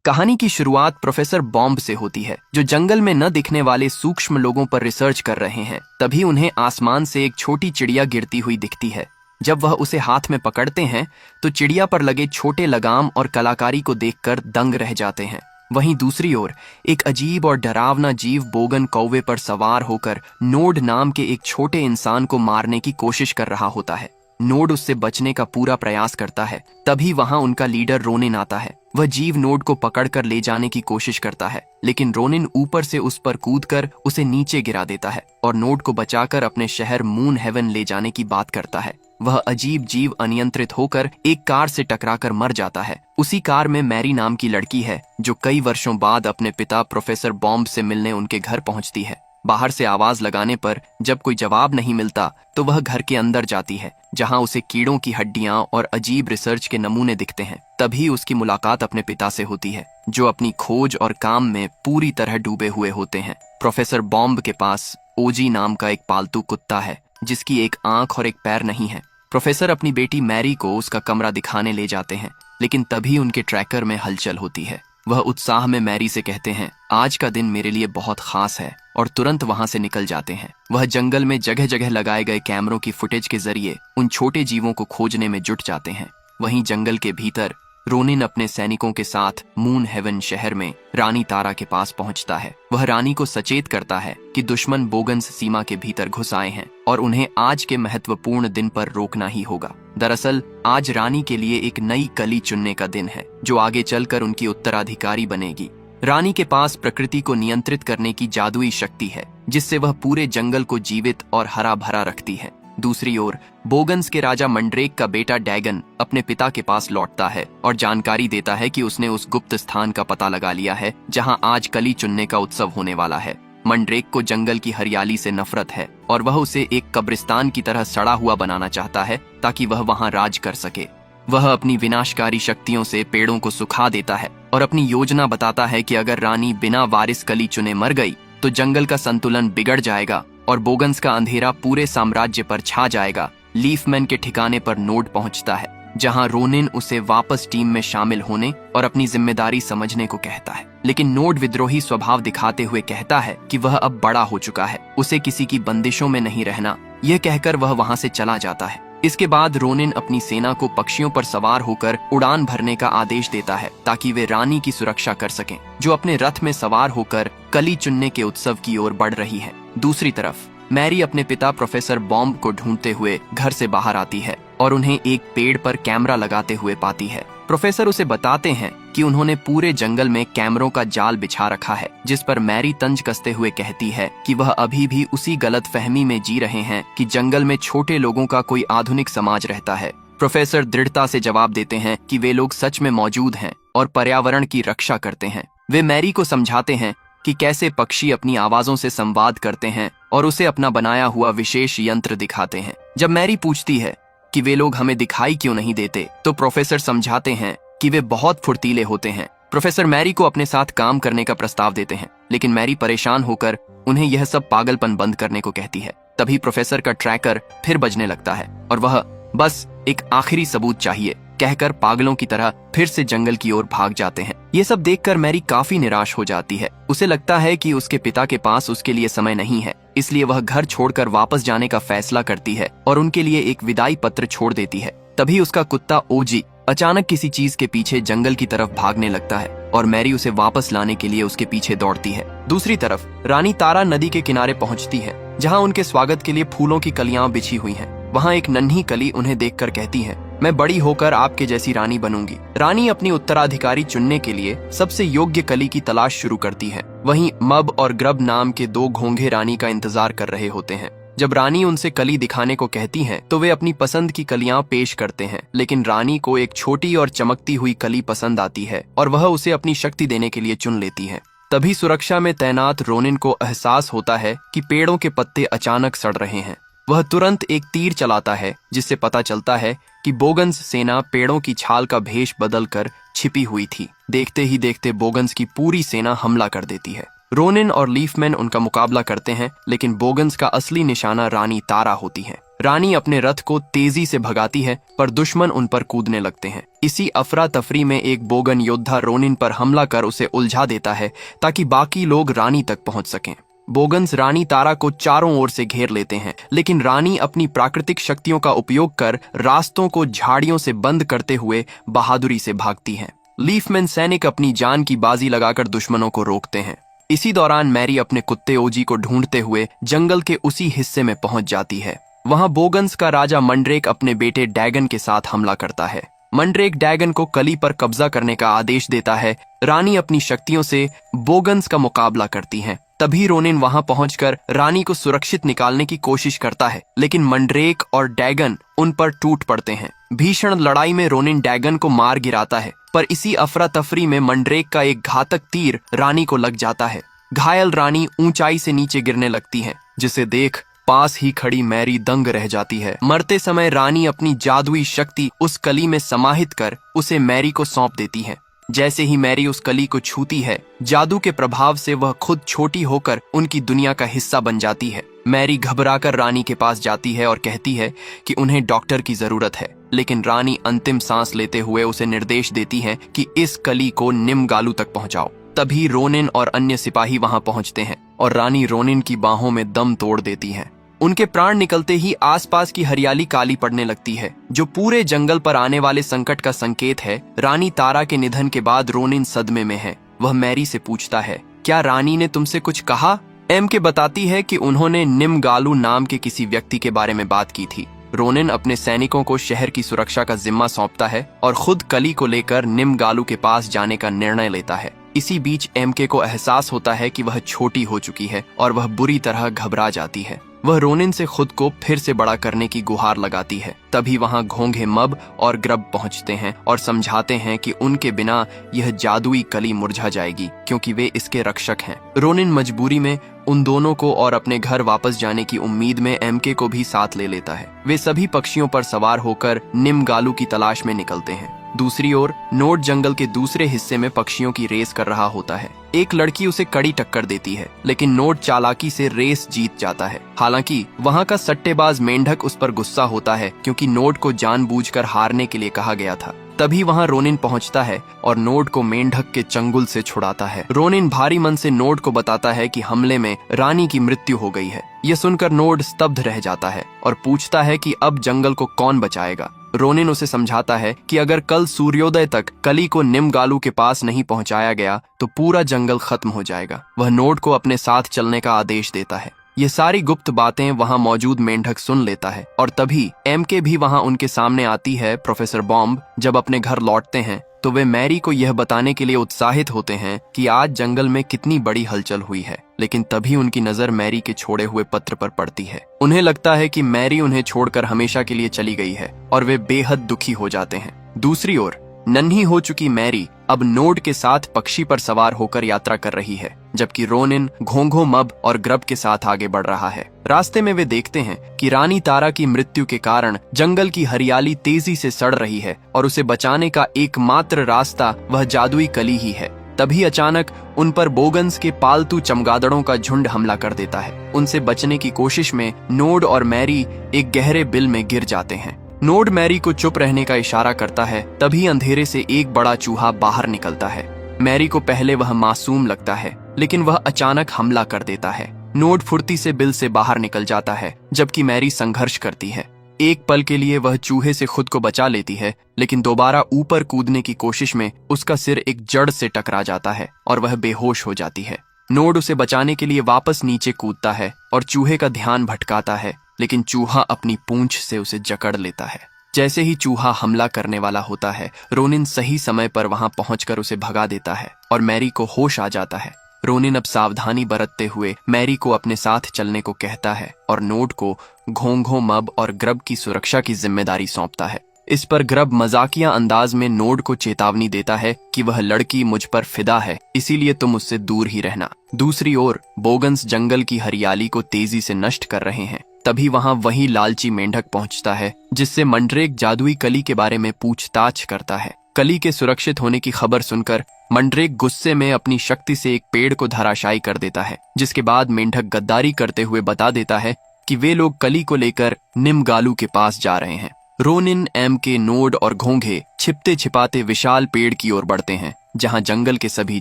कहानी की शुरुआत प्रोफेसर बॉम्ब से होती है, जो जंगल में न दिखने वाले सूक्ष्म लोगों पर रिसर्च कर रहे हैं। तभी उन्हें आसमान से एक छोटी चिड़िया गिरती हुई दिखती है। जब वह उसे हाथ में पकड़ते हैं तो चिड़िया पर लगे छोटे लगाम और कलाकारी को देखकर दंग रह जाते हैं। वहीं दूसरी ओर एक अजीब और डरावना जीव बोगन कौवे पर सवार होकर नोड नाम के एक छोटे इंसान को मारने की कोशिश कर रहा होता है। नोड उससे बचने का पूरा प्रयास करता है। तभी वहां उनका लीडर रोनिन आता है। वह जीव नोड को पकड़कर ले जाने की कोशिश करता है, लेकिन रोनिन ऊपर से उस पर कूदकर उसे नीचे गिरा देता है और नोड को बचाकर अपने शहर मून हेवन ले जाने की बात करता है। वह अजीब जीव अनियंत्रित होकर एक कार से टकराकर मर जाता है। उसी कार में मैरी नाम की लड़की है, जो कई वर्षों बाद अपने पिता प्रोफेसर बॉम्ब से मिलने उनके घर पहुंचती है। बाहर से आवाज लगाने पर जब कोई जवाब नहीं मिलता तो वह घर के अंदर जाती है, जहां उसे कीड़ों की हड्डियां और अजीब रिसर्च के नमूने दिखते हैं। तभी उसकी मुलाकात अपने पिता से होती है, जो अपनी खोज और काम में पूरी तरह डूबे हुए होते हैं। प्रोफेसर बॉम्ब के पास ओजी नाम का एक पालतू कुत्ता है, जिसकी एक आंख और एक पैर नहीं है। प्रोफेसर अपनी बेटी मैरी को उसका कमरा दिखाने ले जाते हैं, लेकिन तभी उनके ट्रैकर में हलचल होती है। वह उत्साह में मैरी से कहते हैं, आज का दिन मेरे लिए बहुत खास है, और तुरंत वहां से निकल जाते हैं। वह जंगल में जगह जगह लगाए गए कैमरों की फुटेज के जरिए उन छोटे जीवों को खोजने में जुट जाते हैं। वहीं जंगल के भीतर रोनिन अपने सैनिकों के साथ मून हेवन शहर में रानी तारा के पास पहुंचता है। वह रानी को सचेत करता है कि दुश्मन बोगन्स सीमा के भीतर घुस आए हैं और उन्हें आज के महत्वपूर्ण दिन पर रोकना ही होगा। दरअसल आज रानी के लिए एक नई कली चुनने का दिन है, जो आगे चलकर उनकी उत्तराधिकारी बनेगी। रानी के पास प्रकृति को नियंत्रित करने की जादुई शक्ति है, जिससे वह पूरे जंगल को जीवित और हरा भरा रखती है। दूसरी ओर बोगन्स के राजा मंड्रेक का बेटा डैगन अपने पिता के पास लौटता है और जानकारी देता है कि उसने उस गुप्त स्थान का पता लगा लिया है, जहां आज कली चुनने का उत्सव होने वाला है। मंड्रेक को जंगल की हरियाली से नफरत है और वह उसे एक कब्रिस्तान की तरह सड़ा हुआ बनाना चाहता है, ताकि वह वहां राज कर सके। वह अपनी विनाशकारी शक्तियों से पेड़ों को सुखा देता है और अपनी योजना बताता है कि अगर रानी बिना वारिस कली चुने मर गई तो जंगल का संतुलन बिगड़ जाएगा और बोगन्स का अंधेरा पूरे साम्राज्य पर छा जाएगा। लीफमैन के ठिकाने पर नोड पहुंचता है, जहां रोनिन उसे वापस टीम में शामिल होने और अपनी जिम्मेदारी समझने को कहता है, लेकिन नोड विद्रोही स्वभाव दिखाते हुए कहता है कि वह अब बड़ा हो चुका है, उसे किसी की बंदिशों में नहीं रहना। यह कहकर वह वहां से चला जाता है। इसके बाद रोनिन अपनी सेना को पक्षियों पर सवार होकर उड़ान भरने का आदेश देता है, ताकि वे रानी की सुरक्षा कर सकें, जो अपने रथ में सवार होकर कली चुनने के उत्सव की ओर बढ़ रही है। दूसरी तरफ मैरी अपने पिता प्रोफेसर बॉम्ब को ढूंढते हुए घर से बाहर आती है और उन्हें एक पेड़ पर कैमरा लगाते हुए पाती है। प्रोफेसर उसे बताते हैं कि उन्होंने पूरे जंगल में कैमरों का जाल बिछा रखा है, जिस पर मैरी तंज कसते हुए कहती है कि वह अभी भी उसी गलतफहमी में जी रहे हैं कि जंगल में छोटे लोगों का कोई आधुनिक समाज रहता है। प्रोफेसर दृढ़ता से जवाब देते हैं कि वे लोग सच में मौजूद हैं और पर्यावरण की रक्षा करते हैं। वे मैरी को समझाते हैं कि कैसे पक्षी अपनी आवाजों से संवाद करते हैं और उसे अपना बनाया हुआ विशेष यंत्र दिखाते हैं। जब मैरी पूछती है कि वे लोग हमें दिखाई क्यों नहीं देते, तो प्रोफेसर समझाते हैं कि वे बहुत फुर्तीले होते हैं। प्रोफेसर मैरी को अपने साथ काम करने का प्रस्ताव देते हैं, लेकिन मैरी परेशान होकर उन्हें यह सब पागलपन बंद करने को कहती है। तभी प्रोफेसर का ट्रैकर फिर बजने लगता है और वह बस एक आखिरी सबूत चाहिए कहकर पागलों की तरह फिर से जंगल की ओर भाग जाते हैं। ये सब देखकर मैरी काफी निराश हो जाती है। उसे लगता है कि उसके पिता के पास उसके लिए समय नहीं है, इसलिए वह घर छोड़कर वापस जाने का फैसला करती है और उनके लिए एक विदाई पत्र छोड़ देती है। तभी उसका कुत्ता ओजी अचानक किसी चीज के पीछे जंगल की तरफ भागने लगता है और मैरी उसे वापस लाने के लिए उसके पीछे दौड़ती है। दूसरी तरफ रानी तारा नदी के किनारे पहुंचती है, जहां उनके स्वागत के लिए फूलों की कलियां बिछी हुई हैं। वहां एक नन्ही कली उन्हें देखकर कहती है, मैं बड़ी होकर आपके जैसी रानी बनूंगी। रानी अपनी उत्तराधिकारी चुनने के लिए सबसे योग्य कली की तलाश शुरू करती है। वहीं मब और ग्रब नाम के दो घोंघे रानी का इंतजार कर रहे होते हैं। जब रानी उनसे कली दिखाने को कहती हैं, तो वे अपनी पसंद की कलियां पेश करते हैं, लेकिन रानी को एक छोटी और चमकती हुई कली पसंद आती है और वह उसे अपनी शक्ति देने के लिए चुन लेती है। तभी सुरक्षा में तैनात रोनिन को एहसास होता है कि पेड़ों के पत्ते अचानक सड़ रहे हैं। वह तुरंत एक तीर चलाता है, जिससे पता चलता है कि बोगन्स सेना पेड़ों की छाल का भेष बदलकर छिपी हुई थी। देखते ही देखते बोगन्स की पूरी सेना हमला कर देती है। रोनिन और लीफमैन उनका मुकाबला करते हैं, लेकिन बोगन्स का असली निशाना रानी तारा होती है। रानी अपने रथ को तेजी से भगाती है, पर दुश्मन उन पर कूदने लगते हैं। इसी अफरा तफरी में एक बोगन योद्धा रोनिन पर हमला कर उसे उलझा देता है ताकि बाकी लोग रानी तक पहुंच सकें। बोगन्स रानी तारा को चारों ओर से घेर लेते हैं, लेकिन रानी अपनी प्राकृतिक शक्तियों का उपयोग कर रास्तों को झाड़ियों से बंद करते हुए बहादुरी से भागती हैं। लीफमैन सैनिक अपनी जान की बाजी लगाकर दुश्मनों को रोकते हैं। इसी दौरान मैरी अपने कुत्ते ओजी को ढूंढते हुए जंगल के उसी हिस्से में पहुंच जाती है। वहां बोगन्स का राजा मंड्रेक अपने बेटे डैगन के साथ हमला करता है। मंड्रेक डैगन को कली पर कब्जा करने का आदेश देता है। रानी अपनी शक्तियों से बोगन्स का मुकाबला करती हैं। तभी रोनिन वहां पहुंचकर रानी को सुरक्षित निकालने की कोशिश करता है, लेकिन मंड्रेक और डैगन उन पर टूट पड़ते हैं। भीषण लड़ाई में रोनिन डैगन को मार गिराता है, पर इसी अफरा तफरी में मंड्रेक का एक घातक तीर रानी को लग जाता है। घायल रानी ऊंचाई से नीचे गिरने लगती है, जिसे देख पास ही खड़ी मैरी दंग रह जाती है। मरते समय रानी अपनी जादुई शक्ति उस कली में समाहित कर उसे मैरी को सौंप देती है। जैसे ही मैरी उस कली को छूती है, जादू के प्रभाव से वह खुद छोटी होकर उनकी दुनिया का हिस्सा बन जाती है। मैरी घबराकर रानी के पास जाती है और कहती है कि उन्हें डॉक्टर की जरूरत है, लेकिन रानी अंतिम सांस लेते हुए उसे निर्देश देती है कि इस कली को निमगालू तक पहुंचाओ। तभी रोनिन और अन्य सिपाही वहां पहुंचते हैं और रानी रोनिन की बाहों में दम तोड़ देती है। उनके प्राण निकलते ही आसपास की हरियाली काली पड़ने लगती है, जो पूरे जंगल पर आने वाले संकट का संकेत है। रानी तारा के निधन के बाद रोनिन सदमे में है। वह मैरी से पूछता है, क्या रानी ने तुमसे कुछ कहा? एमके बताती है कि उन्होंने निमगालू नाम के किसी व्यक्ति के बारे में बात की थी। रोनिन अपने सैनिकों को शहर की सुरक्षा का जिम्मा सौंपता है और खुद कली को लेकर निमगालू के पास जाने का निर्णय लेता है। इसी बीच एमके को एहसास होता है कि वह छोटी हो चुकी है और वह बुरी तरह घबरा जाती है। वह रोनिन से खुद को फिर से बड़ा करने की गुहार लगाती है। तभी वहां घोंघे मब और ग्रब पहुंचते हैं और समझाते हैं कि उनके बिना यह जादुई कली मुरझा जाएगी, क्योंकि वे इसके रक्षक हैं। रोनिन मजबूरी में उन दोनों को और अपने घर वापस जाने की उम्मीद में एमके को भी साथ ले लेता है। वे सभी पक्षियों पर सवार होकर निमगालू की तलाश में निकलते हैं। दूसरी ओर नोड जंगल के दूसरे हिस्से में पक्षियों की रेस कर रहा होता है। एक लड़की उसे कड़ी टक्कर देती है, लेकिन नोड चालाकी से रेस जीत जाता है। हालांकि वहां का सट्टेबाज मेंढक उस पर गुस्सा होता है, क्योंकि नोड को जानबूझकर हारने के लिए कहा गया था। तभी वहां रोनिन पहुंचता है और नोड को मेंढक के चंगुल से छुड़ाता है। रोनिन भारी मन से नोड को बताता है कि हमले में रानी की मृत्यु हो गई है। यह सुनकर नोड स्तब्ध रह जाता है और पूछता है कि अब जंगल को कौन बचाएगा। रोनिन उसे समझाता है कि अगर कल सूर्योदय तक कली को निमगालू के पास नहीं पहुंचाया गया तो पूरा जंगल खत्म हो जाएगा। वह नोड को अपने साथ चलने का आदेश देता है। ये सारी गुप्त बातें वहां मौजूद मेंढक सुन लेता है और तभी एमके भी वहां उनके सामने आती है। प्रोफेसर बॉम्ब जब अपने घर लौटते हैं तो वे मैरी को यह बताने के लिए उत्साहित होते हैं कि आज जंगल में कितनी बड़ी हलचल हुई है, लेकिन तभी उनकी नजर मैरी के छोड़े हुए पत्र पर पड़ती है। उन्हें लगता है कि मैरी उन्हें छोड़कर हमेशा के लिए चली गई है और वे बेहद दुखी हो जाते हैं। दूसरी ओर नन्ही हो चुकी मैरी अब नोड के साथ पक्षी पर सवार होकर यात्रा कर रही है, जबकि रोनिन घोंघो मब और ग्रब के साथ आगे बढ़ रहा है। रास्ते में वे देखते हैं कि रानी तारा की मृत्यु के कारण जंगल की हरियाली तेजी से सड़ रही है और उसे बचाने का एकमात्र रास्ता वह जादुई कली ही है। तभी अचानक उन पर बोगन्स के पालतू चमगादड़ों का झुंड हमला कर देता है। उनसे बचने की कोशिश में नोड और मैरी एक गहरे बिल में गिर जाते हैं। नोड मैरी को चुप रहने का इशारा करता है। तभी अंधेरे से एक बड़ा चूहा बाहर निकलता है। मैरी को पहले वह मासूम लगता है, लेकिन वह अचानक हमला कर देता है। नोड फुर्ती से बिल से बाहर निकल जाता है, जबकि मैरी संघर्ष करती है। एक पल के लिए वह चूहे से खुद को बचा लेती है, लेकिन दोबारा ऊपर कूदने की कोशिश में उसका सिर एक जड़ से टकरा जाता है और वह बेहोश हो जाती है। नोड उसे बचाने के लिए वापस नीचे कूदता है और चूहे का ध्यान भटकाता है, लेकिन चूहा अपनी पूंछ से उसे जकड़ लेता है। जैसे ही चूहा हमला करने वाला होता है, रोनिन सही समय पर वहां पहुंचकर उसे भगा देता है और मैरी को होश आ जाता है। रोनिन अब सावधानी बरतते हुए मैरी को अपने साथ चलने को कहता है और नोड को घोंघो मब और ग्रब की सुरक्षा की जिम्मेदारी सौंपता है। इस पर ग्रब मजाकिया अंदाज में नोड को चेतावनी देता है कि वह लड़की मुझ पर फिदा है, इसीलिए तुम उससे दूर ही रहना। दूसरी ओर बोगन्स जंगल की हरियाली को तेजी से नष्ट कर रहे हैं। तभी वहां वही लालची मेंढक पहुंचता है, जिससे मंड्रेक जादुई कली के बारे में पूछताछ करता है। कली के सुरक्षित होने की खबर सुनकर मंड्रेक गुस्से में अपनी शक्ति से एक पेड़ को धराशायी कर देता है, जिसके बाद मेंढक गद्दारी करते हुए बता देता है कि कि वे लोग कली को लेकर निमगालू के पास जा रहे हैं। रोनिन, एम के, नोड और घोंघे छिपते छिपाते विशाल पेड़ की ओर बढ़ते हैं, जहां जंगल के सभी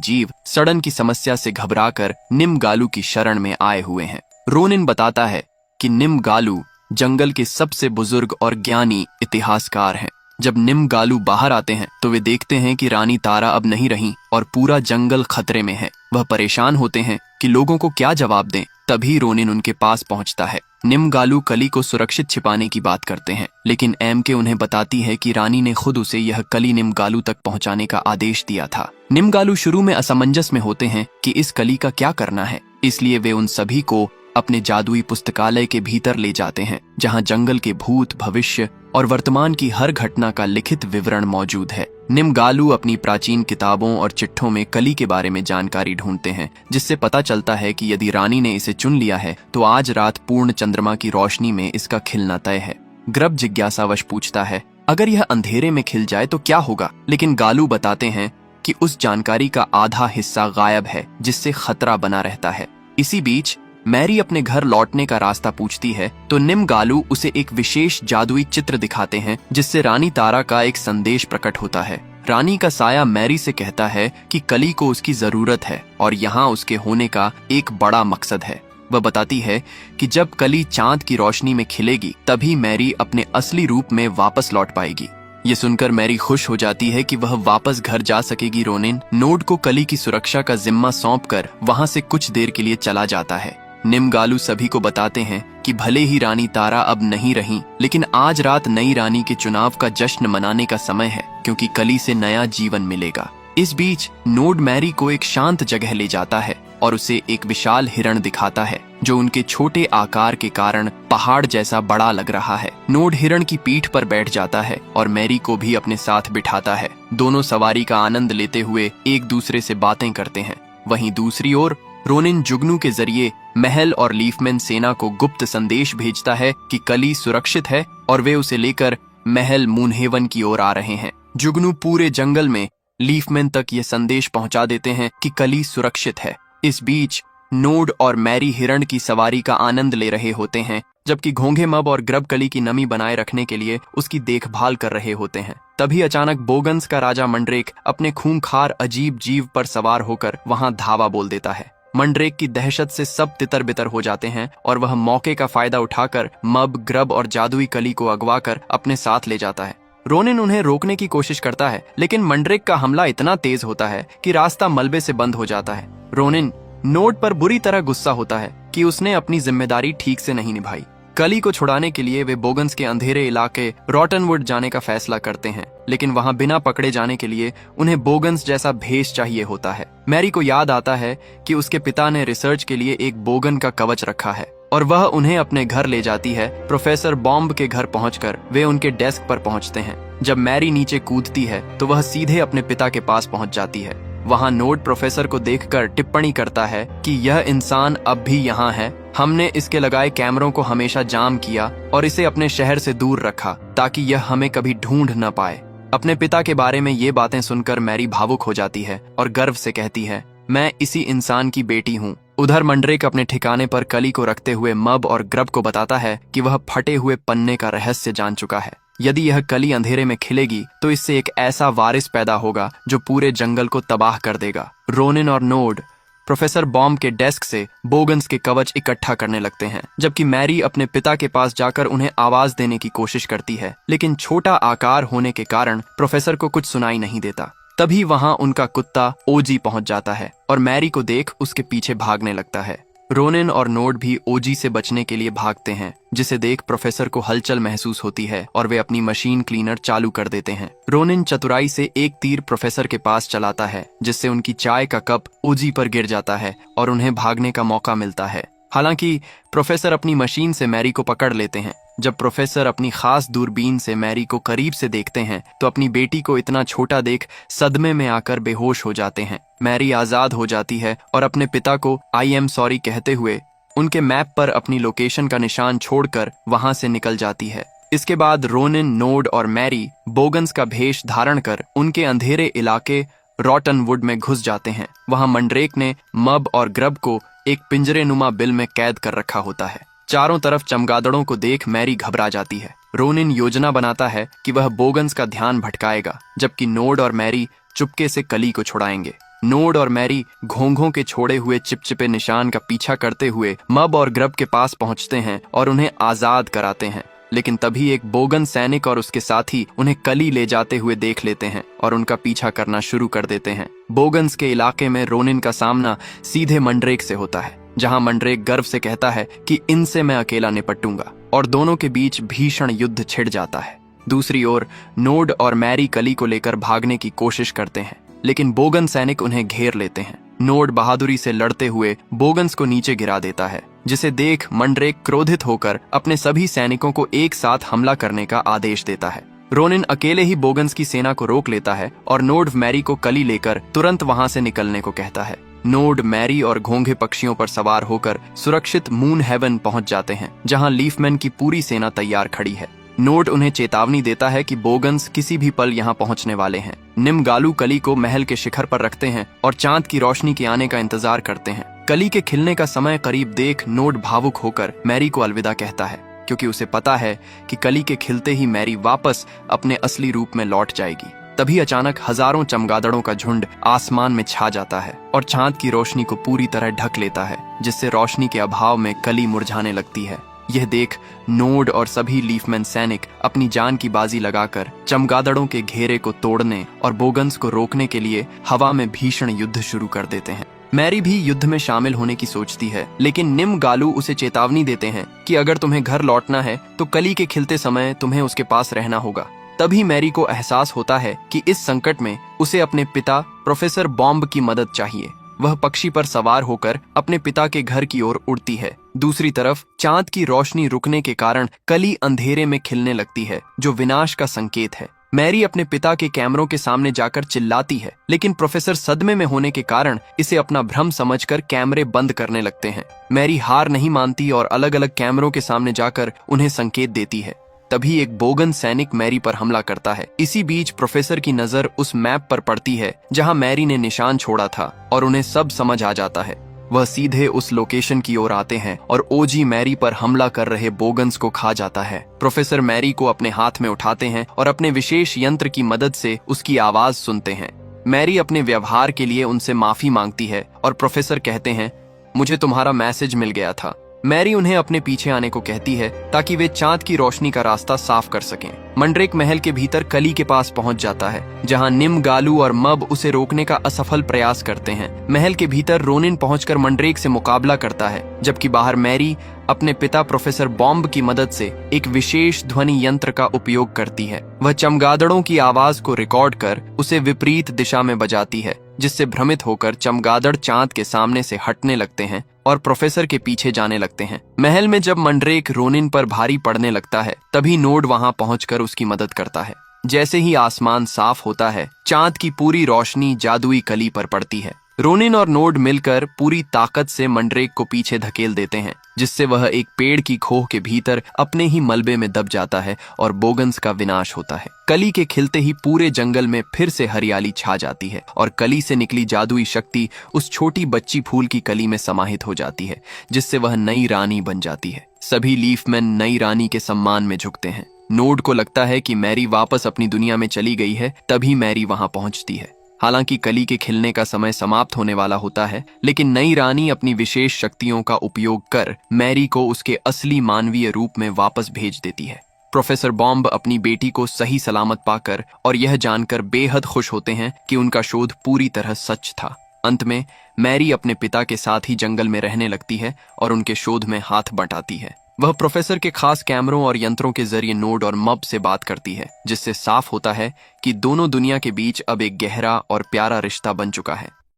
जीव सड़न की समस्या से घबराकर निमगालू की शरण में आए हुए हैं। रोनिन बताता है कि निमगालू जंगल के सबसे बुजुर्ग और ज्ञानी इतिहासकार हैं। जब निमगालू बाहर आते हैं तो वे देखते हैं कि रानी तारा अब नहीं रहीं और पूरा जंगल खतरे में है। वह परेशान होते हैं कि लोगों को क्या जवाब दें। तभी रोनिन उनके पास पहुंचता है। निमगालू कली को सुरक्षित छिपाने की बात करते हैं, लेकिन एम के उन्हें बताती है कि रानी ने खुद उसे यह कली निमगालू तक पहुंचाने का आदेश दिया था। निमगालू शुरू में असमंजस में होते हैं कि इस कली का क्या करना है, इसलिए वे उन सभी को अपने जादुई पुस्तकालय के भीतर ले जाते हैं, जहां जंगल के भूत, भविष्य और वर्तमान की हर घटना का लिखित विवरण मौजूद है। निमगालू अपनी प्राचीन किताबों और चिट्ठों में कली के बारे में जानकारी ढूंढते हैं, जिससे पता चलता है कि यदि रानी ने इसे चुन लिया है तो आज रात पूर्ण चंद्रमा की रोशनी में इसका खिलना तय है। ग्रब जिज्ञासावश पूछता है, अगर यह अंधेरे में खिल जाए तो क्या होगा? लेकिन गालू बताते हैं कि उस जानकारी का आधा हिस्सा गायब है, जिससे खतरा बना रहता है। इसी बीच मैरी अपने घर लौटने का रास्ता पूछती है तो निमगालू उसे एक विशेष जादुई चित्र दिखाते हैं, जिससे रानी तारा का एक संदेश प्रकट होता है। रानी का साया मैरी से कहता है कि कली को उसकी जरूरत है और यहाँ उसके होने का एक बड़ा मकसद है। वह बताती है कि जब कली चांद की रोशनी में खिलेगी तभी मैरी अपने असली रूप में वापस लौट पाएगी। ये सुनकर मैरी खुश हो जाती है कि वह वापस घर जा सकेगी। रोनिन नोड को कली की सुरक्षा का जिम्मा सौंपकर वहां से कुछ देर के लिए चला जाता है। निमगालू सभी को बताते हैं कि भले ही रानी तारा अब नहीं रही, लेकिन आज रात नई रानी के चुनाव का जश्न मनाने का समय है, क्योंकि कली से नया जीवन मिलेगा। इस बीच नोड मैरी को एक शांत जगह ले जाता है और उसे एक विशाल हिरण दिखाता है, जो उनके छोटे आकार के कारण पहाड़ जैसा बड़ा लग रहा है। नोड हिरण की पीठ पर बैठ जाता है और मैरी को भी अपने साथ बिठाता है। दोनों सवारी का आनंद लेते हुए एक दूसरे से बातें करते हैं। वहीं दूसरी ओर रोनिन जुगनू के जरिए महल और लीफमैन सेना को गुप्त संदेश भेजता है कि कली सुरक्षित है और वे उसे लेकर महल मूनहेवन की ओर आ रहे हैं। जुगनू पूरे जंगल में लीफमैन तक ये संदेश पहुंचा देते हैं कि कली सुरक्षित है। इस बीच नोड और मैरी हिरण की सवारी का आनंद ले रहे होते हैं, जबकि घोंघे मब और ग्रब कली की नमी बनाए रखने के लिए उसकी देखभाल कर रहे होते हैं। तभी अचानक बोगन्स का राजा मंड्रेक अपने खूंखार अजीब जीव पर सवार होकर वहां धावा बोल देता है। मंड्रेक की दहशत से सब तितर बितर हो जाते हैं और वह मौके का फायदा उठाकर मब, ग्रब और जादुई कली को अगवा कर अपने साथ ले जाता है। रोनिन उन्हें रोकने की कोशिश करता है, लेकिन मंड्रेक का हमला इतना तेज होता है कि रास्ता मलबे से बंद हो जाता है। रोनिन नोड पर बुरी तरह गुस्सा होता है कि उसने अपनी जिम्मेदारी ठीक से नहीं निभाई। कली को छुड़ाने के लिए वे बोगन्स के अंधेरे इलाके रॉटनवुड जाने का फैसला करते हैं, लेकिन वहां बिना पकड़े जाने के लिए उन्हें बोगन्स जैसा भेष चाहिए होता है। मैरी को याद आता है कि उसके पिता ने रिसर्च के लिए एक बोगन का कवच रखा है और वह उन्हें अपने घर ले जाती है। प्रोफेसर बॉम्ब के घर पहुंचकर वे उनके डेस्क पर पहुंचते हैं। जब मैरी नीचे कूदती है तो वह सीधे अपने पिता के पास पहुंच जाती है। वहां नोड प्रोफेसर को देखकर टिप्पणी करता है कि यह इंसान अब भी यहाँ है। हमने इसके लगाए कैमरों को हमेशा जाम किया और इसे अपने शहर से दूर रखा ताकि यह हमें कभी ढूंढ न पाए। अपने पिता के बारे में ये बातें सुनकर मैरी भावुक हो जाती है और गर्व से कहती है, मैं इसी इंसान की बेटी हूँ। उधर मंड्रेक अपने ठिकाने पर कली को रखते हुए मब और ग्रब को बताता है कि वह फटे हुए पन्ने का रहस्य जान चुका है। यदि यह कली अंधेरे में खिलेगी तो इससे एक ऐसा वारिस पैदा होगा जो पूरे जंगल को तबाह कर देगा। रोनिन और नोड प्रोफेसर बॉम्ब के डेस्क से बोगन्स के कवच इकट्ठा करने लगते हैं, जबकि मैरी अपने पिता के पास जाकर उन्हें आवाज देने की कोशिश करती है, लेकिन छोटा आकार होने के कारण प्रोफेसर को कुछ सुनाई नहीं देता। तभी वहां उनका कुत्ता ओजी पहुंच जाता है और मैरी को देख उसके पीछे भागने लगता है। रोनिन और नोड भी ओजी से बचने के लिए भागते हैं, जिसे देख प्रोफेसर को हलचल महसूस होती है और वे अपनी मशीन क्लीनर चालू कर देते हैं। रोनिन चतुराई से एक तीर प्रोफेसर के पास चलाता है, जिससे उनकी चाय का कप ओजी पर गिर जाता है और उन्हें भागने का मौका मिलता है। हालांकि प्रोफेसर अपनी मशीन से मैरी को पकड़ लेते हैं। जब प्रोफेसर अपनी खास दूरबीन से मैरी को करीब से देखते हैं तो अपनी बेटी को इतना छोटा देख सदमे में आकर बेहोश हो जाते हैं। मैरी आजाद हो जाती है और अपने पिता को आई एम सॉरी कहते हुए उनके मैप पर अपनी लोकेशन का निशान छोड़कर वहां से निकल जाती है। इसके बाद रोनिन, नोड और मैरी बोगन्स का भेष धारण कर उनके अंधेरे इलाके रॉटनवुड में घुस जाते हैं। वहां मंड्रेक ने मब और ग्रब को एक पिंजरे नुमा बिल में कैद कर रखा होता है। चारों तरफ चमगादड़ों को देख मैरी घबरा जाती है। रोनिन योजना बनाता है कि वह बोगन्स का ध्यान भटकाएगा, जबकि नोड और मैरी चुपके से कली को छुड़ाएंगे। नोड और मैरी घोंघों के छोड़े हुए चिपचिपे निशान का पीछा करते हुए मब और ग्रब के पास पहुंचते हैं और उन्हें आजाद कराते हैं। लेकिन तभी एक बोगन सैनिक और उसके साथी उन्हें कली ले जाते हुए देख लेते हैं और उनका पीछा करना शुरू कर देते हैं। बोगन्स के इलाके में रोनिन का सामना सीधे मंड्रेक से होता है, जहां मंड्रेक गर्व से कहता है कि इनसे मैं अकेला निपटूंगा, और दोनों के बीच भीषण युद्ध छिड़ जाता है। दूसरी ओर नोड और मैरी कली को लेकर भागने की कोशिश करते हैं, लेकिन बोगन सैनिक उन्हें घेर लेते हैं। नोड बहादुरी से लड़ते हुए बोगन्स को नीचे गिरा देता है, जिसे देख मंड्रेक क्रोधित होकर अपने सभी सैनिकों को एक साथ हमला करने का आदेश देता है। रोनिन अकेले ही बोगन्स की सेना को रोक लेता है और नोड मैरी को कली लेकर तुरंत वहां से निकलने को कहता है। नोड मैरी और घोंघे पक्षियों पर सवार होकर सुरक्षित मून हेवन पहुंच जाते हैं, जहां लीफमैन की पूरी सेना तैयार खड़ी है। नोड उन्हें चेतावनी देता है कि बोगन्स किसी भी पल यहाँ पहुंचने वाले हैं। निमगालू कली को महल के शिखर पर रखते हैं और चांद की रोशनी के आने का इंतजार करते हैं। कली के खिलने का समय करीब देख नोड भावुक होकर मैरी को अलविदा कहता है, क्योंकि उसे पता है कि कली के खिलते ही मैरी वापस अपने असली रूप में लौट जाएगी। तभी अचानक हजारों चमगादड़ों का झुंड आसमान में छा जाता है और चांद की रोशनी को पूरी तरह ढक लेता है, जिससे रोशनी के अभाव में कली मुरझाने लगती है। यह देख नोड और सभी लीफमैन सैनिक अपनी जान की बाजी लगाकर चमगादड़ों के घेरे को तोड़ने और बोगन्स को रोकने के लिए हवा में भीषण युद्ध शुरू कर देते हैं। मैरी भी युद्ध में शामिल होने की सोचती है, लेकिन निमगालू उसे चेतावनी देते हैं कि अगर तुम्हें घर लौटना है तो कली के खिलते समय तुम्हें उसके पास रहना होगा। तभी मैरी को एहसास होता है कि इस संकट में उसे अपने पिता प्रोफेसर बॉम्ब की मदद चाहिए। वह पक्षी पर सवार होकर अपने पिता के घर की ओर उड़ती है। दूसरी तरफ चांद की रोशनी रुकने के कारण कली अंधेरे में खिलने लगती है, जो विनाश का संकेत है। मैरी अपने पिता के कैमरों के सामने जाकर चिल्लाती है, लेकिन प्रोफेसर सदमे में होने के कारण इसे अपना भ्रम समझकर कैमरे बंद करने लगते हैं। मैरी हार नहीं मानती और अलग अलग कैमरों के सामने जाकर उन्हें संकेत देती है। तभी एक बोगन सैनिक मैरी पर हमला करता है। इसी बीच प्रोफेसर की नजर उस मैप पर पड़ती है जहां मैरी ने निशान छोड़ा था और उन्हें सब समझ आ जाता है। वह सीधे उस लोकेशन की ओर आते हैं और ओजी मैरी पर हमला कर रहे बोगन्स को खा जाता है। प्रोफेसर मैरी को अपने हाथ में उठाते हैं और अपने विशेष यंत्र की मदद से उसकी आवाज सुनते हैं। मैरी अपने व्यवहार के लिए उनसे माफी मांगती है और प्रोफेसर कहते हैं, मुझे तुम्हारा मैसेज मिल गया था। मैरी उन्हें अपने पीछे आने को कहती है ताकि वे चांद की रोशनी का रास्ता साफ कर सकें। मंड्रेक महल के भीतर कली के पास पहुंच जाता है, जहां निमगालू और मब उसे रोकने का असफल प्रयास करते हैं। महल के भीतर रोनिन पहुंचकर मंड्रेक से मुकाबला करता है, जबकि बाहर मैरी अपने पिता प्रोफेसर बॉम्ब की मदद से एक विशेष ध्वनि यंत्र का उपयोग करती है। वह चमगादड़ों की आवाज को रिकॉर्ड कर उसे विपरीत दिशा में बजाती है, जिससे भ्रमित होकर चमगादड़ चांद के सामने से हटने लगते हैं और प्रोफेसर के पीछे जाने लगते हैं। महल में जब मंड्रेक रोनिन पर भारी पड़ने लगता है, तभी नोड वहां पहुंचकर उसकी मदद करता है। जैसे ही आसमान साफ होता है, चांद की पूरी रोशनी जादुई कली पर पड़ती है। रोनिन और नोड मिलकर पूरी ताकत से मंड्रेक को पीछे धकेल देते हैं, जिससे वह एक पेड़ की खोह के भीतर अपने ही मलबे में दब जाता है और बोगन्स का विनाश होता है। कली के खिलते ही पूरे जंगल में फिर से हरियाली छा जाती है और कली से निकली जादुई शक्ति उस छोटी बच्ची फूल की कली में समाहित हो जाती है, जिससे वह नई रानी बन जाती है। सभी लीफमैन नई रानी के सम्मान में झुकते हैं। नोड को लगता है कि मैरी वापस अपनी दुनिया में चली गई है, तभी मैरी वहां पहुंचती है। हालांकि कली के खिलने का समय समाप्त होने वाला होता है, लेकिन नई रानी अपनी विशेष शक्तियों का उपयोग कर मैरी को उसके असली मानवीय रूप में वापस भेज देती है। प्रोफेसर बॉम्ब अपनी बेटी को सही सलामत पाकर और यह जानकर बेहद खुश होते हैं कि उनका शोध पूरी तरह सच था। अंत में मैरी अपने पिता के साथ ही जंगल में रहने लगती है और उनके शोध में हाथ बंटाती है। वह प्रोफेसर के खास कैमरों और यंत्रों के जरिए नोड और मब से बात करती है, जिससे साफ होता है कि दोनों दुनिया के बीच अब एक गहरा और प्यारा रिश्ता बन चुका है।